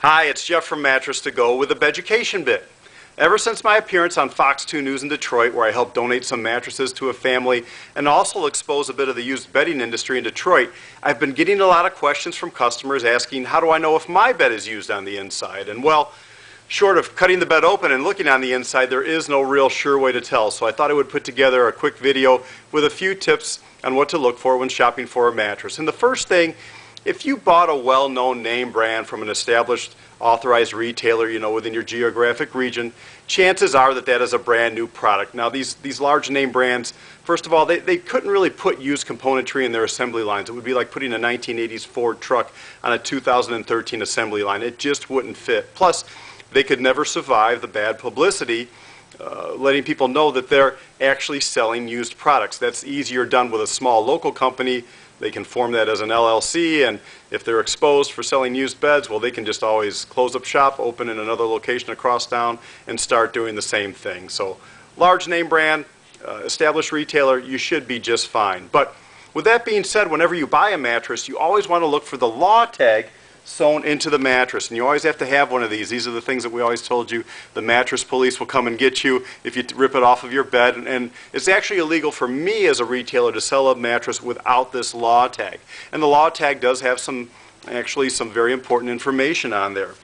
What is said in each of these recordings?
Hi, it's Jeff from Mattress To Go with a Beducation bit. Ever since my appearance on Fox 2 News in Detroit, where I helped donate some mattresses to a family and also expose a bit of the used bedding industry in Detroit, I've been getting a lot of questions from customers asking, how do I know if my bed is used on the inside? And well, short of cutting the bed open and looking on the inside, there is no real sure way to tell. So I thought I would put together a quick video with a few tips on what to look for when shopping for a mattress. And the first thing, if you bought a well-known name brand from an established authorized retailer, within your geographic region, chances are that that is a brand new product. Now these large name brands, first of all, they couldn't really put used componentry in their assembly lines. It would be like putting a 1980s Ford truck on a 2013 assembly line. It just wouldn't fit. Plus, they could never survive the bad publicity letting people know that they're actually selling used products. That's easier done with a small local company. They can form that as an LLC, and if they're exposed for selling used beds, well, they can just always close up shop, open in another location across town, and start doing the same thing. So, large name brand, established retailer, you should be just fine. But with that being said, whenever you buy a mattress, you always want to look for the law tag sewn into the mattress, and you always have to have one of these. These are the things that we always told you. The mattress police will come and get you if you rip it off of your bed, and it's actually illegal for me as a retailer to sell a mattress without this law tag. And the law tag does have some very important information on there.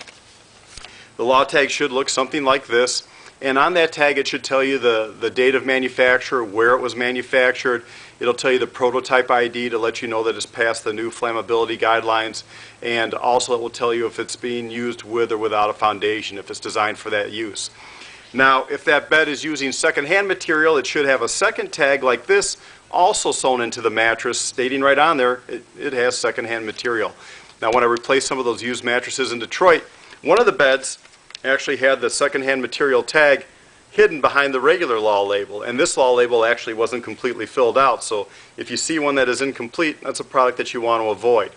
The law tag should look something like this, and on that tag it should tell you the date of manufacture, where it was manufactured. It'll tell you the prototype ID to let you know that it's passed the new flammability guidelines, and also it will tell you if it's being used with or without a foundation, if it's designed for that use. Now, if that bed is using secondhand material, it should have a second tag like this, also sewn into the mattress, stating right on there it has secondhand material. Now, when I replaced some of those used mattresses in Detroit, one of the beds actually had the secondhand material tag hidden behind the regular law label, and this law label actually wasn't completely filled out. So if you see one that is incomplete, that's a product that you want to avoid.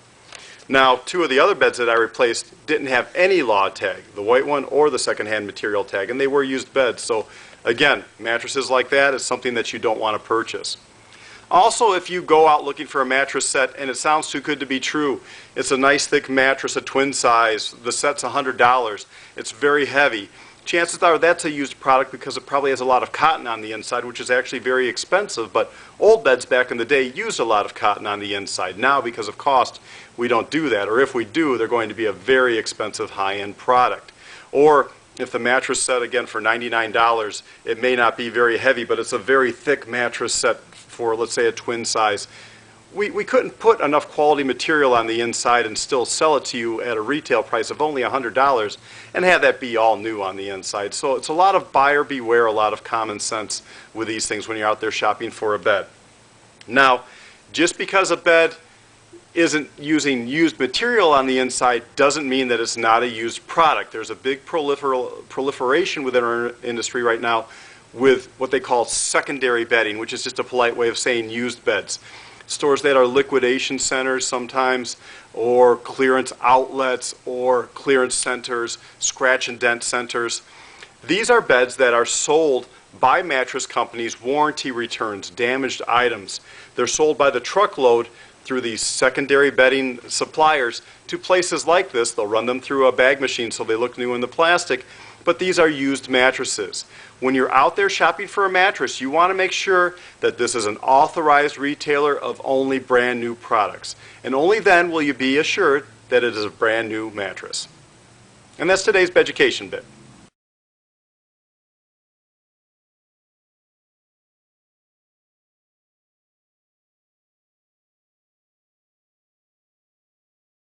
Now, two of the other beds that I replaced didn't have any law tag, the white one or the secondhand material tag, and they were used beds. So again, mattresses like that is something that you don't want to purchase. Also, if you go out looking for a mattress set and it sounds too good to be true, it's a nice thick mattress, a twin size, the set's $100, it's very heavy, chances are that's a used product because it probably has a lot of cotton on the inside, which is actually very expensive, but old beds back in the day used a lot of cotton on the inside. Now, because of cost, we don't do that, or if we do, they're going to be a very expensive high-end product. Or if the mattress set, again, for $99, it may not be very heavy, but it's a very thick mattress set for, let's say, a twin size. We couldn't put enough quality material on the inside and still sell it to you at a retail price of only $100 and have that be all new on the inside. So it's a lot of buyer beware, a lot of common sense with these things when you're out there shopping for a bed. Now, just because a bed isn't using used material on the inside doesn't mean that it's not a used product. There's a big proliferation within our industry right now with what they call secondary bedding, which is just a polite way of saying used beds. Stores that are liquidation centers sometimes, or clearance outlets, or clearance centers, scratch and dent centers. These are beds that are sold by mattress companies, warranty returns, damaged items. They're sold by the truckload through these secondary bedding suppliers to places like this. They'll run them through a bag machine so they look new in the plastic, but these are used mattresses. When you're out there shopping for a mattress, you want to make sure that this is an authorized retailer of only brand new products. And only then will you be assured that it is a brand new mattress. And that's today's Beducation bit.